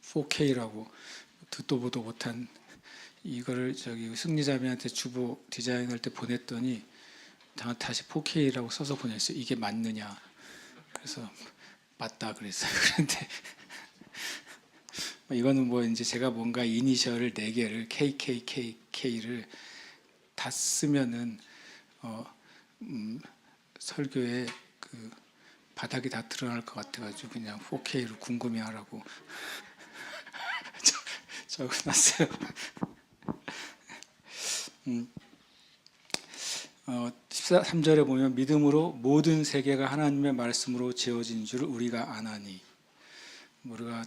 4K라고 듣도 보도 못한 이거를 승리자매한테 주보 디자인할 때 보냈더니 다시 4K라고 써서 보냈어요. 이게 맞느냐? 그래서 맞다 그랬어요. 그런데 이거는 뭐 이제 제가 뭔가 이니셜을 4개를 KKKK를 다 쓰면은 설교에 그 바닥이 다 드러날 것 같아가지고 그냥 4K로 궁금해하라고 적어놨어요. 13절에 보면 믿음으로 모든 세계가 하나님의 말씀으로 지어진 줄 우리가 아나니, 우리가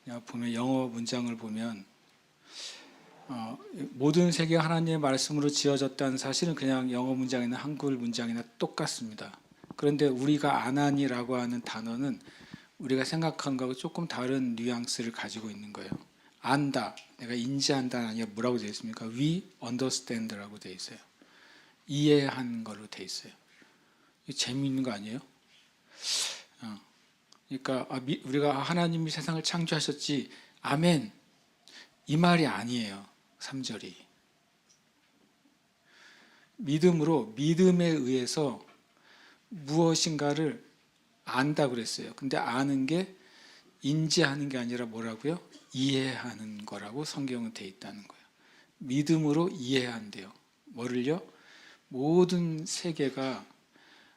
그냥 보면 영어 문장을 보면 모든 세계가 하나님의 말씀으로 지어졌다는 사실은 그냥 영어 문장이나 한글 문장이나 똑같습니다. 그런데 우리가 아나니라고 하는 단어는 우리가 생각한 거하고 조금 다른 뉘앙스를 가지고 있는 거예요. 안다, 내가 인지한다는 아니라 뭐라고 되어 있습니까? We understand라고 되어 있어요. 이해한 걸로 되어 있어요. 재미있는 거 아니에요? 그러니까 우리가 하나님이 세상을 창조하셨지, 아멘, 이 말이 아니에요. 3절이 믿음으로, 믿음에 의해서 무엇인가를 안다 그랬어요. 근데 아는 게 인지하는 게 아니라 뭐라고요? 이해하는 거라고 성경은 되어 있다는 거예요. 믿음으로 이해한대요. 뭐를요? 모든 세계가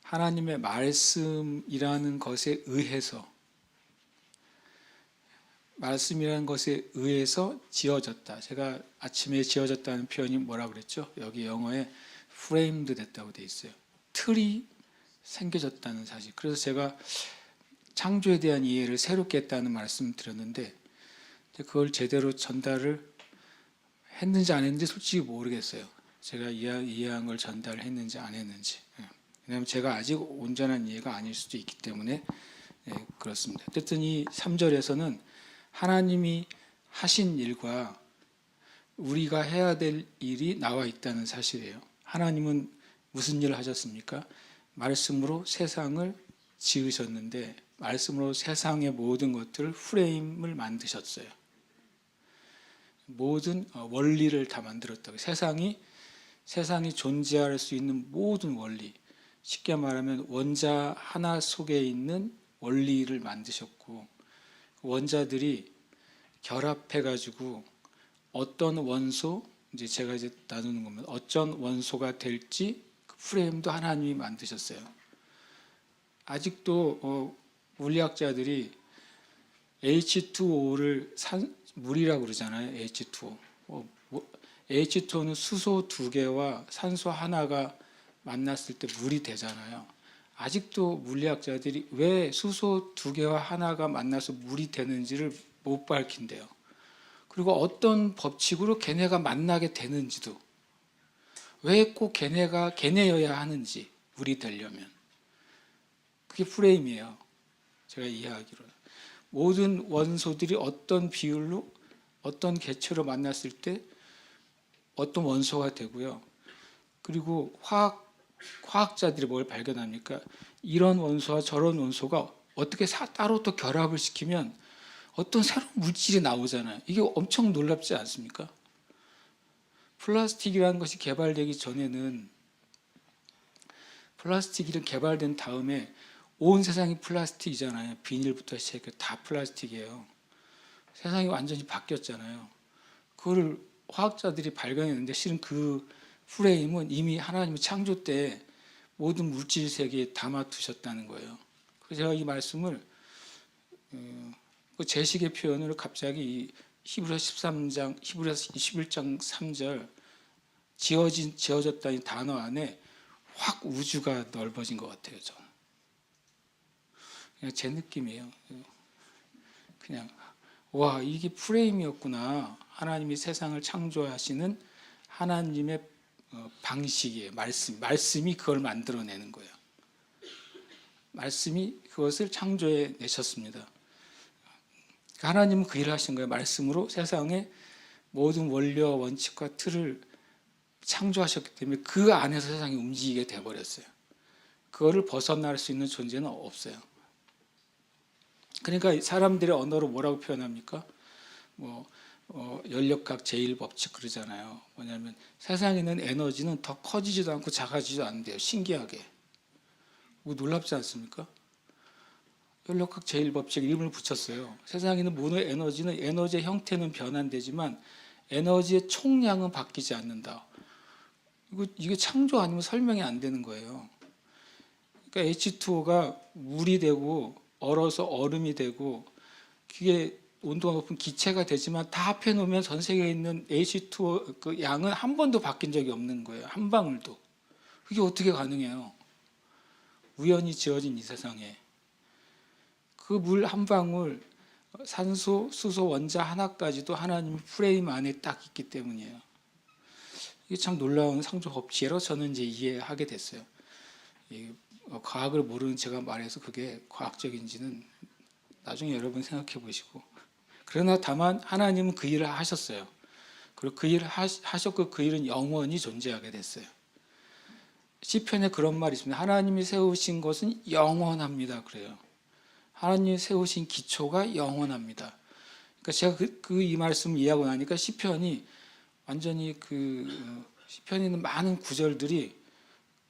하나님의 말씀이라는 것에 의해서, 말씀이라는 것에 의해서 지어졌다. 제가 아침에 지어졌다는 표현이 뭐라 그랬죠? 여기 영어에 framed 됐다고 돼 있어요. 틀이 생겨졌다는 사실. 그래서 제가 창조에 대한 이해를 새롭게 했다는 말씀 드렸는데 그걸 제대로 전달을 했는지 안 했는지 솔직히 모르겠어요. 제가 이해한 걸 전달했는지 안 했는지. 왜냐하면 제가 아직 온전한 이해가 아닐 수도 있기 때문에 그렇습니다. 어쨌든 이 3절에서는 하나님이 하신 일과 우리가 해야 될 일이 나와 있다는 사실이에요. 하나님은 무슨 일을 하셨습니까? 말씀으로 세상을 지으셨는데 말씀으로 세상의 모든 것들을 프레임을 만드셨어요. 모든 원리를 다 만들었다고. 세상이 존재할 수 있는 모든 원리, 쉽게 말하면 원자 하나 속에 있는 원리를 만드셨고, 원자들이 결합해가지고 어떤 원소, 이제 제가 이제 나누는 겁니다. 어떤 원소가 될지 그 프레임도 하나님이 만드셨어요. 아직도 물리학자들이 H2O를 물이라고 그러잖아요. H2O. H2O는 수소 2개와 산소 하나가 만났을 때 물이 되잖아요. 아직도 물리학자들이 왜 수소 2개와 하나가 만나서 물이 되는지를 못 밝힌대요. 그리고 어떤 법칙으로 걔네가 만나게 되는지도, 왜 꼭 걔네여야 하는지, 물이 되려면. 그게 프레임이에요. 제가 이해하기로는. 모든 원소들이 어떤 비율로, 어떤 개체로 만났을 때 어떤 원소가 되고요. 그리고 화학자들이 뭘 발견합니까? 이런 원소와 저런 원소가 어떻게 따로 또 결합을 시키면 어떤 새로운 물질이 나오잖아요. 이게 엄청 놀랍지 않습니까? 플라스틱이라는 것이 개발되기 전에는, 플라스틱이 개발된 다음에 온 세상이 플라스틱이잖아요. 비닐부터 시작해서 다 플라스틱이에요. 세상이 완전히 바뀌었잖아요. 그걸 화학자들이 발견했는데 실은 그 프레임은 이미 하나님의 창조 때 모든 물질 세계에 담아두셨다는 거예요. 그래서 제가 이 말씀을 그 제식의 표현을 갑자기 히브리서 13장, 히브리서 21장 3절 지어졌다는 단어 안에 확 우주가 넓어진 것 같아요. 저는 그냥 제 느낌이에요. 그냥 와, 이게 프레임이었구나. 하나님이 세상을 창조하시는 하나님의 방식이에요. 말씀이 그걸 만들어내는 거예요. 말씀이 그것을 창조해 내셨습니다. 하나님은 그 일을 하신 거예요. 말씀으로 세상의 모든 원리와 원칙과 틀을 창조하셨기 때문에 그 안에서 세상이 움직이게 돼버렸어요. 그거를 벗어날 수 있는 존재는 없어요. 그러니까 사람들의 언어로 뭐라고 표현합니까? 뭐 연력학 제1법칙 그러잖아요. 뭐냐면 세상에 있는 에너지는 더 커지지도 않고 작아지지도 않는데요. 신기하게. 뭐 놀랍지 않습니까? 연력학 제1법칙 이름을 붙였어요. 세상에 있는 모든 에너지는 에너지의 형태는 변환되지만 에너지의 총량은 바뀌지 않는다. 이게 창조 아니면 설명이 안 되는 거예요. 그러니까 H2O가 물이 되고 얼어서 얼음이 되고 그게 온도가 높은 기체가 되지만 다 합해 놓으면 전 세계에 있는 H2O 그 양은 한 번도 바뀐 적이 없는 거예요. 한 방울도. 그게 어떻게 가능해요? 우연히 지어진 이 세상에. 그 물 한 방울, 산소, 수소, 원자 하나까지도 하나님 프레임 안에 딱 있기 때문이에요. 이게 참 놀라운 창조 법칙이라고 저는 이제 이해하게 됐어요. 과학을 모르는 제가 말해서 그게 과학적인지는 나중에 여러분 생각해 보시고. 그러나 다만 하나님은 그 일을 하셨어요. 그리고 그 일을 하셨고 그 일은 영원히 존재하게 됐어요. 시편에 그런 말이 있습니다. 하나님이 세우신 것은 영원합니다. 그래요. 하나님이 세우신 기초가 영원합니다. 그러니까 제가 이 말씀을 이해하고 나니까 시편이 완전히 시편에 있는 많은 구절들이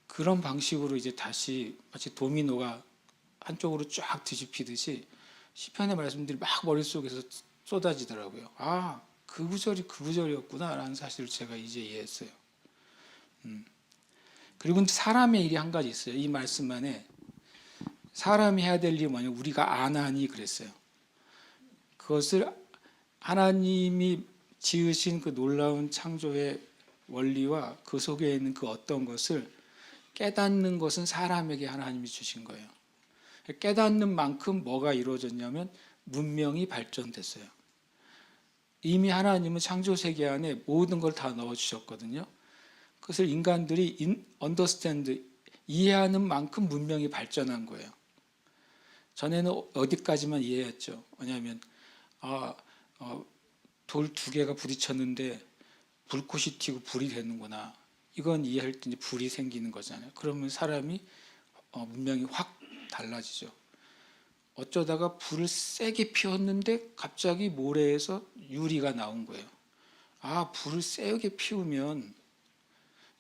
그런 방식으로 이제 다시 마치 도미노가 한쪽으로 쫙 뒤집히듯이 시편의 말씀들이 막 머릿속에서 쏟아지더라고요. 아, 그 구절이 그 구절이었구나 라는 사실을 제가 이제 이해했어요. 그리고 사람의 일이 한 가지 있어요. 이 말씀 안에 사람이 해야 될 일이 뭐냐, 우리가 안 하니 그랬어요. 그것을 하나님이 지으신 그 놀라운 창조의 원리와 그 속에 있는 그 어떤 것을 깨닫는 것은 사람에게 하나님이 주신 거예요. 깨닫는 만큼 뭐가 이루어졌냐면 문명이 발전됐어요. 이미 하나님은 창조 세계 안에 모든 걸 다 넣어주셨거든요. 그것을 인간들이 understand, 이해하는 만큼 문명이 발전한 거예요. 전에는 어디까지만 이해했죠. 왜냐하면 돌 두 개가 부딪혔는데 불꽃이 튀고 불이 되는구나. 이건 이해할 때 이제 불이 생기는 거잖아요. 그러면 사람이 문명이 확 달라지죠. 어쩌다가 불을 세게 피웠는데 갑자기 모래에서 유리가 나온 거예요. 아, 불을 세게 피우면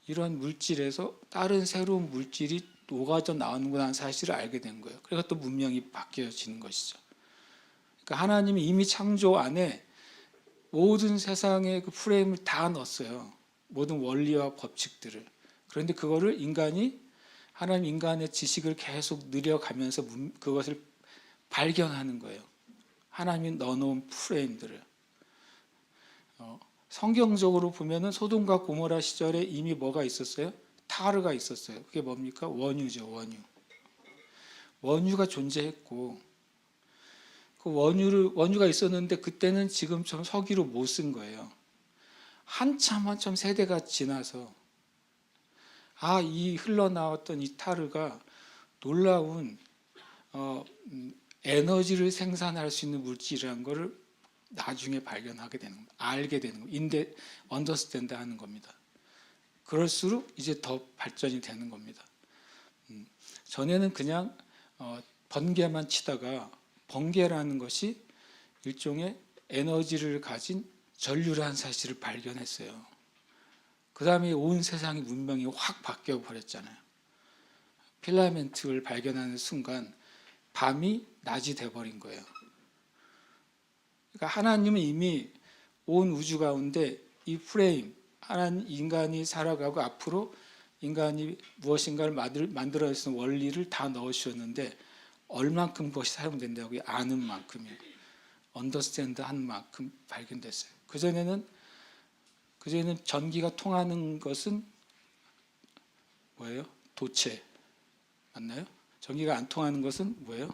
이런 물질에서 다른 새로운 물질이 녹아져 나오는구나 하는 사실을 알게 된 거예요. 그래서 또 문명이 바뀌어지는 것이죠. 그러니까 하나님이 이미 창조 안에 모든 세상의 그 프레임을 다 넣었어요. 모든 원리와 법칙들을. 그런데 그거를 하나님 인간의 지식을 계속 늘려가면서 그것을 발견하는 거예요. 하나님이 넣어놓은 프레임들을. 성경적으로 보면은 소돔과 고모라 시절에 이미 뭐가 있었어요? 타르가 있었어요. 그게 뭡니까? 원유죠, 원유. 원유가 존재했고, 그 원유가 있었는데 그때는 지금처럼 석유로 못 쓴 거예요. 한참 세대가 지나서 이 흘러나왔던 이 타르가 놀라운 에너지를 생산할 수 있는 물질이라는 것을 나중에 발견하게 되는 겁니다. 알게 되는 겁니다. 언더스탠드 하는 겁니다. 그럴수록 이제 더 발전이 되는 겁니다. 전에는 그냥 번개만 치다가 번개라는 것이 일종의 에너지를 가진 전류라는 사실을 발견했어요. 그 다음에 온 세상의 문명이 확 바뀌어 버렸잖아요. 필라멘트를 발견하는 순간 밤이 낮이 돼버린 거예요. 그러니까 하나님은 이미 온 우주 가운데 이 프레임, 인간이 살아가고 앞으로 인간이 무엇인가를 만들어낼 수 있는 원리를 다 넣으셨는데 얼만큼 그것이 사용된다고 아는 만큼이에요. 언더스탠드 한 만큼 발견됐어요. 그전에는 전기가 통하는 것은 뭐예요? 도체. 맞나요? 전기가 안 통하는 것은 뭐예요?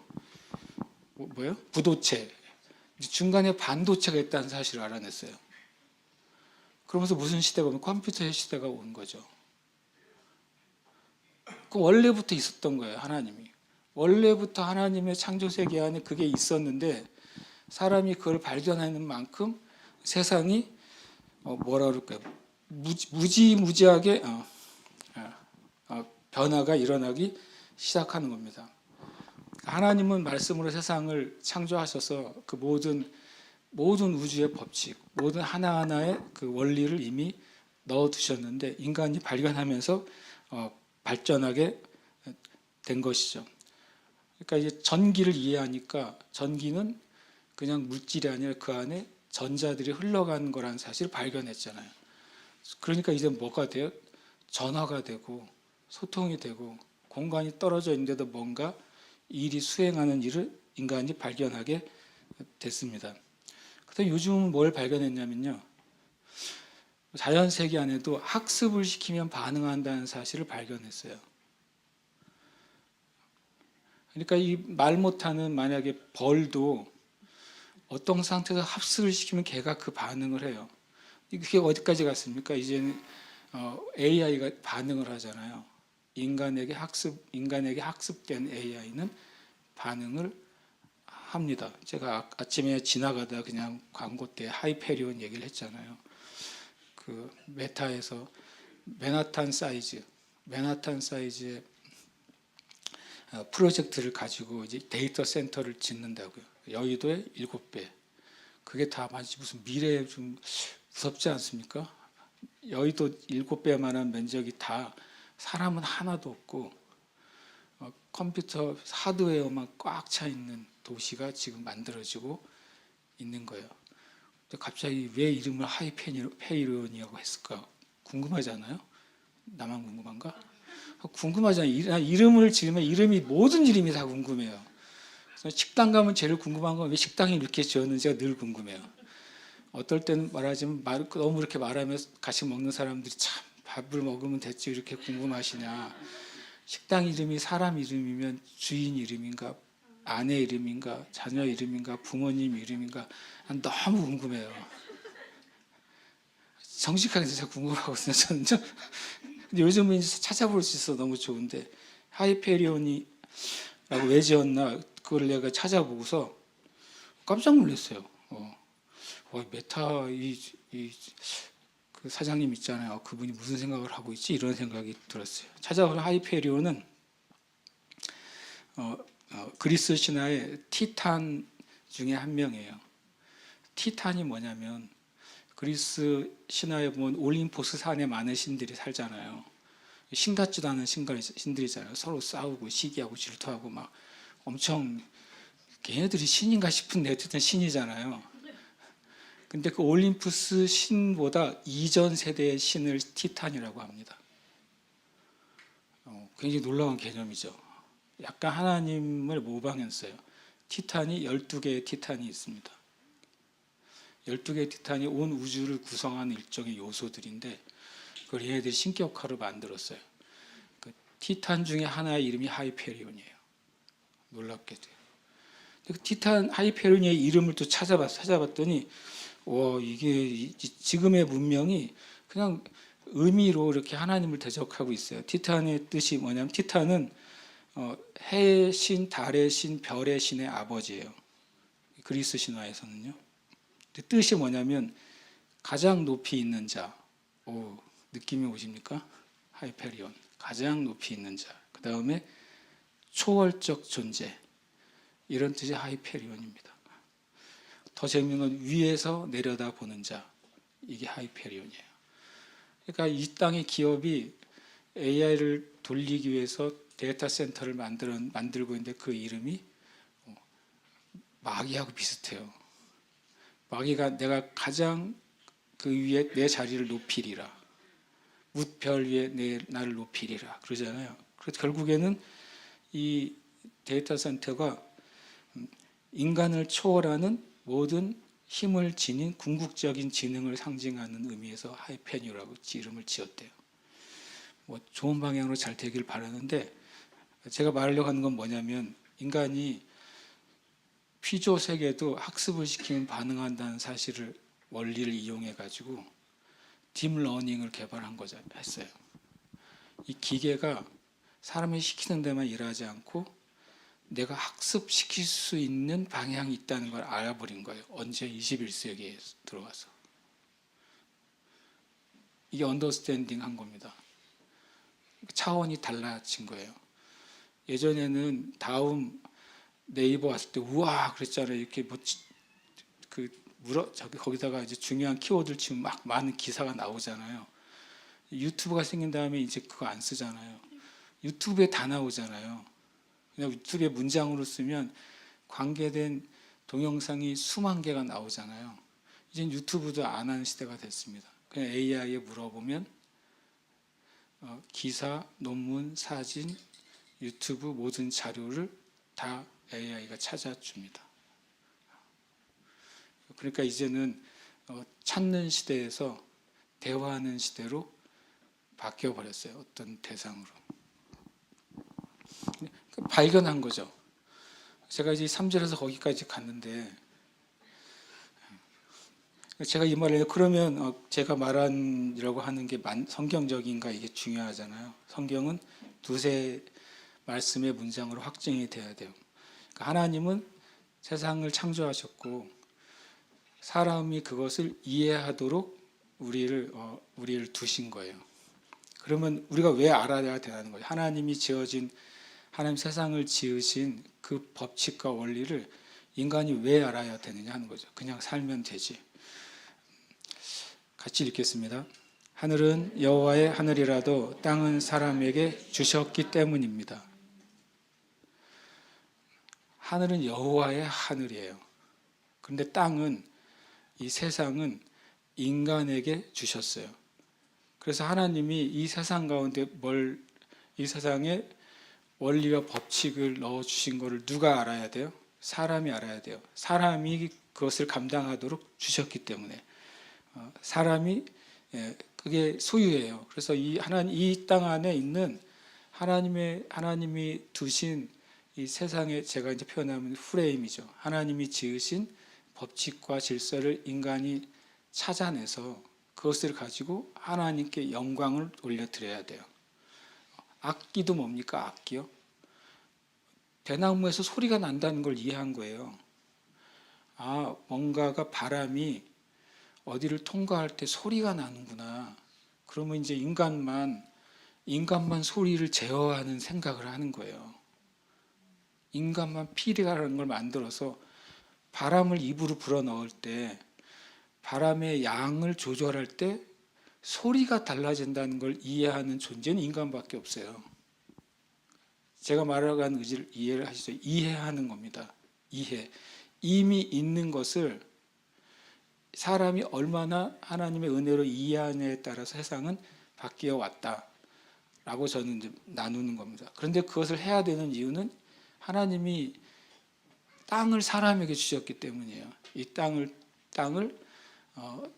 뭐예요? 부도체. 중간에 반도체가 있다는 사실을 알아냈어요. 그러면서 무슨 시대가 오면 컴퓨터의 시대가 온 거죠. 그 원래부터 있었던 거예요, 하나님이. 원래부터 하나님의 창조 세계 안에 그게 있었는데 사람이 그걸 발견하는 만큼 세상이 뭐라 그럴까요? 무지무지하게 변화가 일어나기 시작하는 겁니다. 하나님은 말씀으로 세상을 창조하셔서 그 모든 우주의 법칙, 모든 하나하나의 그 원리를 이미 넣어두셨는데 인간이 발견하면서 발전하게 된 것이죠. 그러니까 이제 전기를 이해하니까 전기는 그냥 물질이 아니라 그 안에 전자들이 흘러가는 거라는 사실을 발견했잖아요. 그러니까 이제 뭐가 돼요? 전화가 되고 소통이 되고 공간이 떨어져 있는데도 뭔가 일이 수행하는 일을 인간이 발견하게 됐습니다. 그래서 요즘은 뭘 발견했냐면요. 자연 세계 안에도 학습을 시키면 반응한다는 사실을 발견했어요. 그러니까 이 말 못하는 만약에 벌도 어떤 상태에서 학습을 시키면 걔가 그 반응을 해요. 그게 어디까지 갔습니까? 이제는 AI가 반응을 하잖아요. 인간에게 학습된 AI는 반응을 합니다. 제가 아침에 지나가다 그냥 광고 때 하이페리온 얘기를 했잖아요. 그 메타에서 맨하탄 사이즈의 프로젝트를 가지고 이제 데이터 센터를 짓는다고요. 여의도에 7배. 그게 다 마치 무슨 미래에 좀 무섭지 않습니까? 여의도 7배만한 면적이 다 사람은 하나도 없고 컴퓨터 하드웨어만 꽉 차 있는 도시가 지금 만들어지고 있는 거예요. 근데 갑자기 왜 이름을 하이페리온이라고 했을까? 궁금하잖아요. 나만 궁금한가? 궁금하잖아요. 이름을 지으면 모든 이름이 다 궁금해요. 그래서 식당 가면 제일 궁금한 건 왜 식당이 이렇게 지었는지가 늘 궁금해요. 어떨 때는 말하자면 너무 이렇게 말하면 같이 먹는 사람들이 참 밥을 먹으면 됐지 이렇게 궁금하시냐. 식당 이름이 사람 이름이면 주인 이름인가 아내 이름인가 자녀 이름인가 부모님 이름인가 너무 궁금해요. 정직하게 진짜 궁금하거든요. 저는 요즘은 찾아볼 수 있어 너무 좋은데 하이페리온이라고 왜 지었나 그걸 내가 찾아보고서 깜짝 놀랐어요. 메타 그 사장님 있잖아요. 그분이 무슨 생각을 하고 있지 이런 생각이 들었어요. 찾아보면 하이페리온은 그리스 신화의 티탄 중에 한 명이에요. 티탄이 뭐냐면 그리스 신화에 보면 올림포스 산에 많은 신들이 살잖아요. 신 같지도 않은 신들이잖아요. 서로 싸우고 시기하고 질투하고 막 엄청 걔네들이 신인가 싶은데 어쨌든 신이잖아요. 근데 그 올림푸스 신보다 이전 세대의 신을 티탄이라고 합니다. 굉장히 놀라운 개념이죠. 약간 하나님을 모방했어요. 티탄이 12개의 티탄이 있습니다. 12개의 티탄이 온 우주를 구성하는 일종의 요소들인데 그걸 얘네들이 신격화로 만들었어요. 그 티탄 중에 하나의 이름이 하이페리온이에요. 놀랍게도. 그 티탄 하이페리온의 이름을 또 찾아봤더니 이게 지금의 문명이 그냥 의미로 이렇게 하나님을 대적하고 있어요. 티탄의 뜻이 뭐냐면 티탄은 해의 신, 달의 신, 별의 신의 아버지예요. 그리스 신화에서는요. 뜻이 뭐냐면 가장 높이 있는 자. 느낌이 오십니까? 하이페리온. 가장 높이 있는 자. 그 다음에 초월적 존재. 이런 뜻이 하이페리온입니다. 더 재미있는 건 위에서 내려다보는 자. 이게 하이페리온이에요. 그러니까 이 땅의 기업이 AI를 돌리기 위해서 데이터 센터를 만들고 있는데 그 이름이 마귀하고 비슷해요. 마귀가 내가 가장 그 위에 내 자리를 높이리라. 뭇별 위에 나를 높이리라. 그러잖아요. 그래서 결국에는 이 데이터 센터가 인간을 초월하는 모든 힘을 지닌 궁극적인 지능을 상징하는 의미에서 하이페니오라고 이름을 지었대요. 좋은 방향으로 잘 되길 바라는데 제가 말하려고 하는 건 뭐냐면 인간이 피조 세계도 학습을 시키면 반응한다는 사실을 원리를 이용해 가지고 딥러닝을 개발한 거죠. 했어요. 이 기계가 사람이 시키는 데만 일하지 않고 내가 학습시킬 수 있는 방향이 있다는 걸 알아버린 거예요. 언제? 21세기에 들어와서. 이게 언더스탠딩 한 겁니다. 차원이 달라진 거예요. 예전에는 다음 네이버 왔을 때 우와 그랬잖아요. 이렇게 저기 거기다가 이제 중요한 키워드를 치면 막 많은 기사가 나오잖아요. 유튜브가 생긴 다음에 이제 그거 안 쓰잖아요. 유튜브에 다 나오잖아요. 그냥 유튜브에 문장으로 쓰면 관계된 동영상이 수만 개가 나오잖아요. 이제 유튜브도 안 하는 시대가 됐습니다. 그냥 AI에 물어보면 기사, 논문, 사진, 유튜브 모든 자료를 다 AI가 찾아줍니다. 그러니까 이제는 찾는 시대에서 대화하는 시대로 바뀌어 버렸어요. 어떤 대상으로. 발견한 거죠. 제가 이제 3절에서 거기까지 갔는데 제가 이 말을 그러면 제가 말한이라고 하는 게 성경적인가 이게 중요하잖아요. 성경은 두세 말씀의 문장으로 확증이 돼야 돼요. 그러니까 하나님은 세상을 창조하셨고 사람이 그것을 이해하도록 우리를 두신 거예요. 그러면 우리가 왜 알아야 되는 거예요? 하나님 세상을 지으신 그 법칙과 원리를 인간이 왜 알아야 되느냐 하는 거죠. 그냥 살면 되지. 같이 읽겠습니다. 하늘은 여호와의 하늘이라도 땅은 사람에게 주셨기 때문입니다. 하늘은 여호와의 하늘이에요. 그런데 땅은 이 세상은 인간에게 주셨어요. 그래서 하나님이 이 세상 가운데 이 세상에 원리와 법칙을 넣어 주신 것을 누가 알아야 돼요? 사람이 알아야 돼요. 사람이 그것을 감당하도록 주셨기 때문에 사람이 그게 소유예요. 그래서 이 땅 안에 있는 하나님이 두신 이 세상에 제가 이제 표현하면 프레임이죠. 하나님이 지으신 법칙과 질서를 인간이 찾아내서 그것을 가지고 하나님께 영광을 올려드려야 돼요. 악기도 뭡니까? 악기요? 대나무에서 소리가 난다는 걸 이해한 거예요. 뭔가가 바람이 어디를 통과할 때 소리가 나는구나. 그러면 이제 인간만 소리를 제어하는 생각을 하는 거예요. 인간만 피리라는 걸 만들어서 바람을 입으로 불어넣을 때 바람의 양을 조절할 때 소리가 달라진다는 걸 이해하는 존재는 인간밖에 없어요. 제가 말하는 의지를 이해를 하시죠. 이해하는 겁니다. 이미 있는 것을 사람이 얼마나 하나님의 은혜로 이해하느냐에 따라서 세상은 바뀌어 왔다라고 저는 이제 나누는 겁니다. 그런데 그것을 해야 되는 이유는 하나님이 땅을 사람에게 주셨기 때문이에요. 이 땅을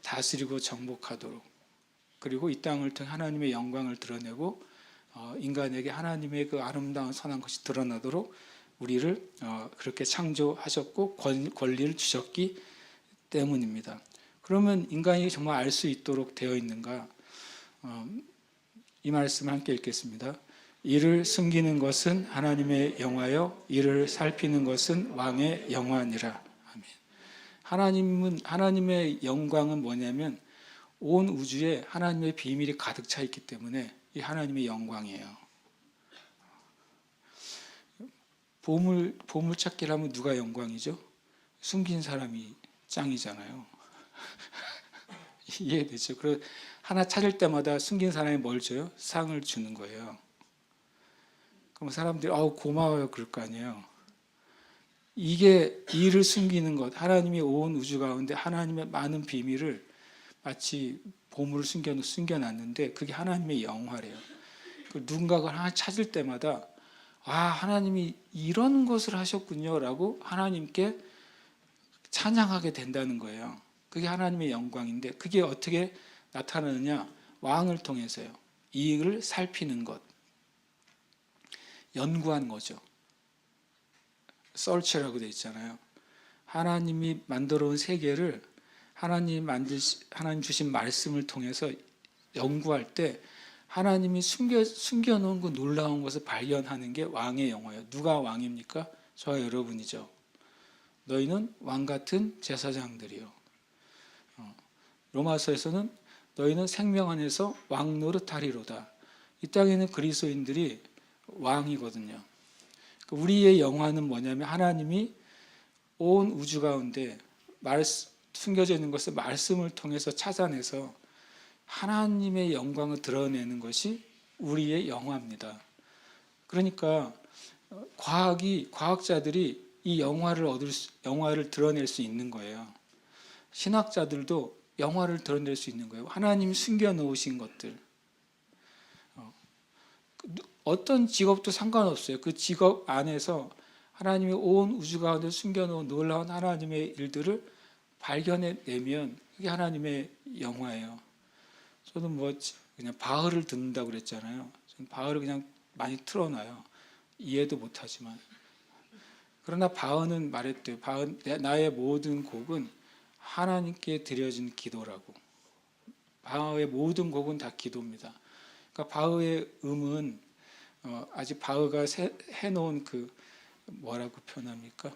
다스리고 정복하도록, 그리고 이 땅을 통해 하나님의 영광을 드러내고 인간에게 하나님의 그 아름다운 선한 것이 드러나도록 우리를 그렇게 창조하셨고 권리를 주셨기 때문입니다. 그러면 인간이 정말 알 수 있도록 되어 있는가? 이 말씀을 함께 읽겠습니다. 이를 숨기는 것은 하나님의 영화요, 이를 살피는 것은 왕의 영화니라. 아멘. 하나님의 영광은 뭐냐면 온 우주에 하나님의 비밀이 가득 차 있기 때문에 이 하나님의 영광이에요. 보물 찾기를 하면 누가 영광이죠? 숨긴 사람이 짱이잖아요. 이해되죠? 그래서 하나 찾을 때마다 숨긴 사람이 뭘 줘요? 상을 주는 거예요. 그럼 사람들이 고마워요 그럴 거 아니에요. 이게 이를 숨기는 것, 하나님이 온 우주 가운데 하나님의 많은 비밀을 마치 보물을 숨겨놨는데 그게 하나님의 영화래요. 누군가가 하나 찾을 때마다 하나님이 이런 것을 하셨군요 라고 하나님께 찬양하게 된다는 거예요. 그게 하나님의 영광인데 그게 어떻게 나타나느냐? 왕을 통해서요. 이익을 살피는 것, 연구한 거죠. search라고 되어 있잖아요. 하나님이 만들어 온 세계를 하나님 주신 말씀을 통해서 연구할 때 하나님이 숨겨놓은 그 놀라운 것을 발견하는 게 왕의 영화예요. 누가 왕입니까? 저와 여러분이죠. 너희는 왕 같은 제사장들이요. 로마서에서는 너희는 생명 안에서 왕 노릇하리로다. 이 땅에는 그리스도인들이 왕이거든요. 우리의 영화는 뭐냐면 하나님이 온 우주 가운데 숨겨져 있는 것을 말씀을 통해서 찾아내서 하나님의 영광을 드러내는 것이 우리의 영화입니다. 그러니까 과학자들이 이 영화를 드러낼 수 있는 거예요. 신학자들도 영화를 드러낼 수 있는 거예요. 하나님이 숨겨놓으신 것들. 어떤 직업도 상관없어요. 그 직업 안에서 하나님이 온 우주 가운데 숨겨놓은 놀라운 하나님의 일들을 발견해내면 그게 하나님의 영화예요. 저는 그냥 바흐를 듣는다고 그랬잖아요. 저는 바흐를 그냥 많이 틀어놔요. 이해도 못하지만. 그러나 바흐는 말했대요. 나의 모든 곡은 하나님께 드려진 기도라고. 바흐의 모든 곡은 다 기도입니다. 그러니까 바흐의 음은 아직 바흐가 해놓은 뭐라고 표현합니까?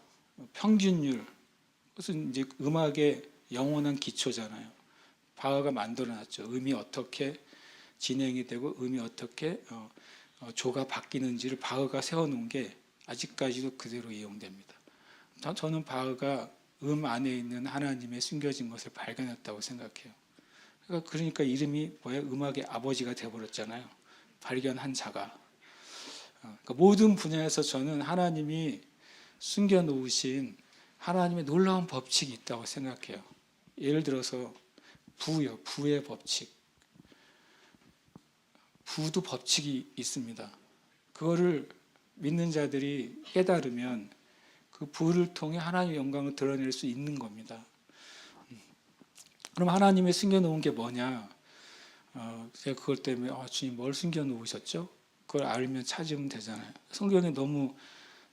평균율. 그것은 이제 음악의 영원한 기초잖아요. 바흐가 만들어놨죠. 음이 어떻게 진행이 되고 음이 어떻게 조가 바뀌는지를 바흐가 세워놓은 게 아직까지도 그대로 이용됩니다. 저는 바흐가 음 안에 있는 하나님의 숨겨진 것을 발견했다고 생각해요. 그러니까 이름이 뭐예요? 음악의 아버지가 되어버렸잖아요. 발견한 자가. 그러니까 모든 분야에서 저는 하나님이 숨겨놓으신 하나님의 놀라운 법칙이 있다고 생각해요. 예를 들어서 부의 법칙. 부도 법칙이 있습니다. 그거를 믿는 자들이 깨달으면 그 부를 통해 하나님의 영광을 드러낼 수 있는 겁니다. 그럼 하나님의 숨겨놓은 게 뭐냐? 제가 그것 때문에 주님 뭘 숨겨놓으셨죠? 그걸 알면 찾으면 되잖아요. 성경에 너무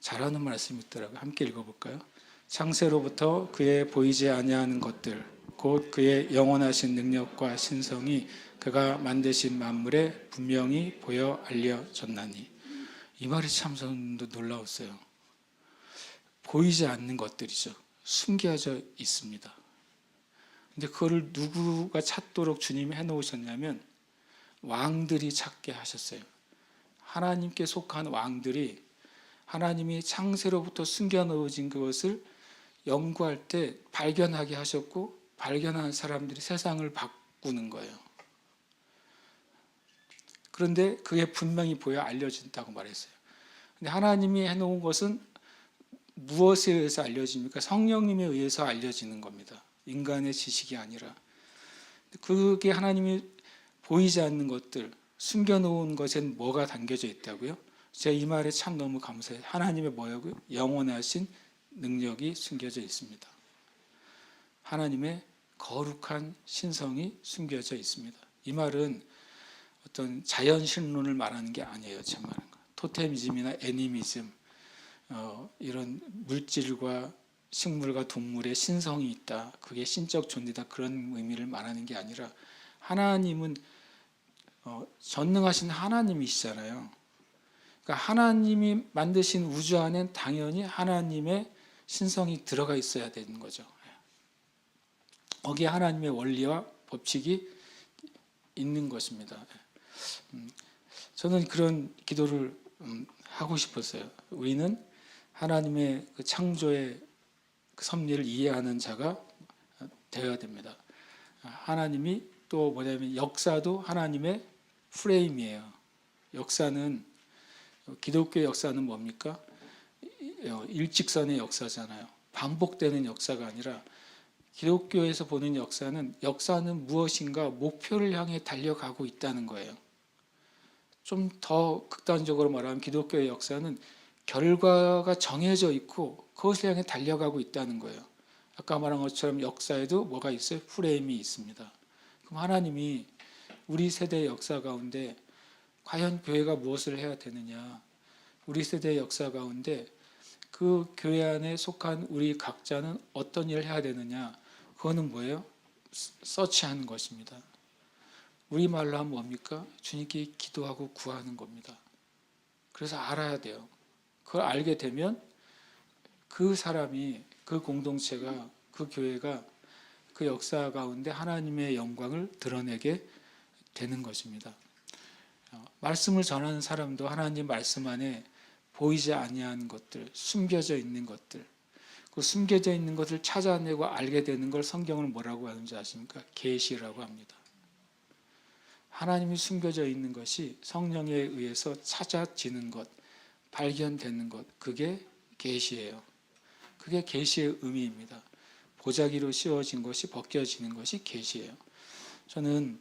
잘하는 말씀이 있더라고요. 함께 읽어볼까요? 창세로부터 그의 보이지 아니하는 것들 곧 그의 영원하신 능력과 신성이 그가 만드신 만물에 분명히 보여 알려졌나니. 이 말이 참 저는 놀라웠어요. 보이지 않는 것들이죠. 숨겨져 있습니다. 근데 그거를 누구가 찾도록 주님이 해놓으셨냐면 왕들이 찾게 하셨어요. 하나님께 속한 왕들이 하나님이 창세로부터 숨겨놓으신 그것을 연구할 때 발견하게 하셨고 발견한 사람들이 세상을 바꾸는 거예요. 그런데 그게 분명히 보여 알려진다고 말했어요. 근데 하나님이 해놓은 것은 무엇에 의해서 알려집니까? 성령님에 의해서 알려지는 겁니다. 인간의 지식이 아니라. 그게 하나님이 보이지 않는 것들, 숨겨놓은 것엔 뭐가 담겨져 있다고요? 제가 이 말에 참 너무 감사해요. 하나님의 뭐라고요? 영원하신 능력이 숨겨져 있습니다. 하나님의 거룩한 신성이 숨겨져 있습니다. 이 말은 어떤 자연신론을 말하는 게 아니에요. 제 말은. 토테미즘이나 애니미즘, 이런 물질과 식물과 동물의 신성이 있다. 그게 신적 존재다. 그런 의미를 말하는 게 아니라 하나님은 전능하신 하나님이시잖아요. 그러니까 하나님이 만드신 우주 안엔 당연히 하나님의 신성이 들어가 있어야 되는 거죠. 거기에 하나님의 원리와 법칙이 있는 것입니다. 저는 그런 기도를 하고 싶었어요. 우리는 하나님의 그 창조의 그 섭리를 이해하는 자가 되어야 됩니다. 하나님이 또 뭐냐면 역사도 하나님의 프레임이에요. 역사는 기독교의 역사는 뭡니까? 일직선의 역사잖아요. 반복되는 역사가 아니라 기독교에서 보는 역사는 무엇인가 목표를 향해 달려가고 있다는 거예요. 좀 더 극단적으로 말하면 기독교의 역사는 결과가 정해져 있고 그것을 향해 달려가고 있다는 거예요. 아까 말한 것처럼 역사에도 뭐가 있어요? 프레임이 있습니다. 그럼 하나님이 우리 세대의 역사 가운데 과연 교회가 무엇을 해야 되느냐? 우리 세대의 역사 가운데 그 교회 안에 속한 우리 각자는 어떤 일을 해야 되느냐? 그거는 뭐예요? 서치하는 것입니다. 우리말로 하면 뭡니까? 주님께 기도하고 구하는 겁니다. 그래서 알아야 돼요. 그걸 알게 되면 그 사람이, 그 공동체가, 그 교회가 그 역사 가운데 하나님의 영광을 드러내게 되는 것입니다. 말씀을 전하는 사람도 하나님 말씀 안에 보이지 아니한 것들, 숨겨져 있는 것들, 그 숨겨져 있는 것을 찾아내고 알게 되는 걸 성경은 뭐라고 하는지 아십니까? 계시라고 합니다. 하나님이 숨겨져 있는 것이 성령에 의해서 찾아지는 것, 발견되는 것, 그게 계시예요. 그게 계시의 의미입니다. 보자기로 씌워진 것이 벗겨지는 것이 계시예요. 저는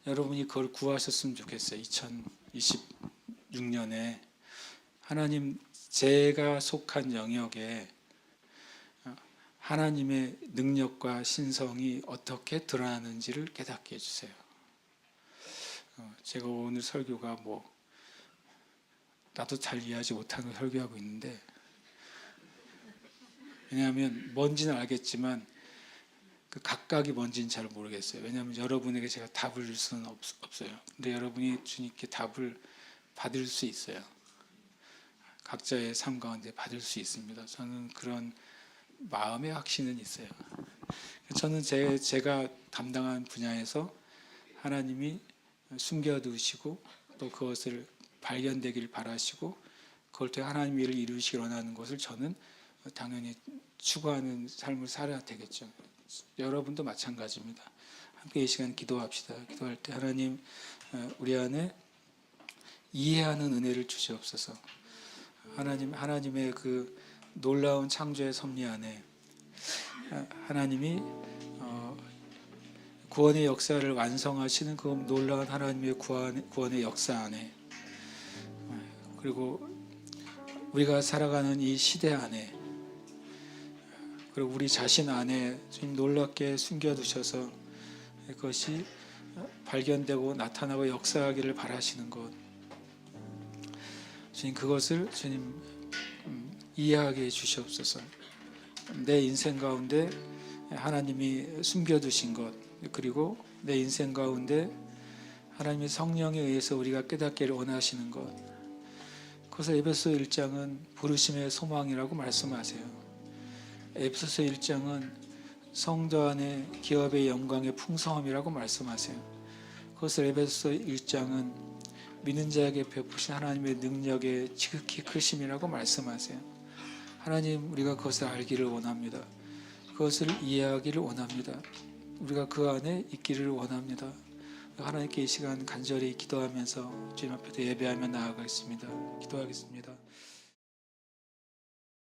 여러분이 그걸 구하셨으면 좋겠어요. 2026년에 하나님, 제가 속한 영역에 하나님의 능력과 신성이 어떻게 드러나는지를 깨닫게 해주세요. 제가 오늘 설교가 나도 잘 이해하지 못하는 걸 설교하고 있는데, 왜냐하면 뭔지는 알겠지만 그 각각이 뭔지는 잘 모르겠어요. 왜냐하면 여러분에게 제가 답을 줄 수는 없어요. 근데 여러분이 주님께 답을 받을 수 있어요. 각자의 삶 가운데 받을 수 있습니다. 저는 그런 마음의 확신은 있어요. 저는 제가 담당한 분야에서 하나님이 숨겨두시고 또 그것을 발견되길 바라시고 그걸 통해 하나님의 일을 이루시길 원하는 것을 저는 당연히 추구하는 삶을 살아야 되겠죠. 여러분도 마찬가지입니다. 함께 이 시간 기도합시다. 기도할 때 하나님, 우리 안에 이해하는 은혜를 주시옵소서. 하나님의 그 놀라운 창조의 섭리 안에 하나님이 구원의 역사를 완성하시는 그 놀라운 하나님의 구원의 역사 안에, 그리고 우리가 살아가는 이 시대 안에, 그리고 우리 자신 안에 주님 놀랍게 숨겨두셔서 그것이 발견되고 나타나고 역사하기를 바라시는 것, 주님 그것을 주님 이해하게 해주시옵소서. 내 인생 가운데 하나님이 숨겨두신 것, 그리고 내 인생 가운데 하나님의 성령에 의해서 우리가 깨닫기를 원하시는 것, 그것을 에베소 1장은 부르심의 소망이라고 말씀하세요. 에베소서 1장은 성도 안에 기업의 영광의 풍성함이라고 말씀하세요. 그것을 에베소서 1장은 믿는 자에게 베푸신 하나님의 능력의 지극히 크심이라고 말씀하세요. 하나님, 우리가 그것을 알기를 원합니다. 그것을 이해하기를 원합니다. 우리가 그 안에 있기를 원합니다. 하나님께 이 시간 간절히 기도하면서 주님 앞에 예배하며 나아가겠습니다. 기도하겠습니다.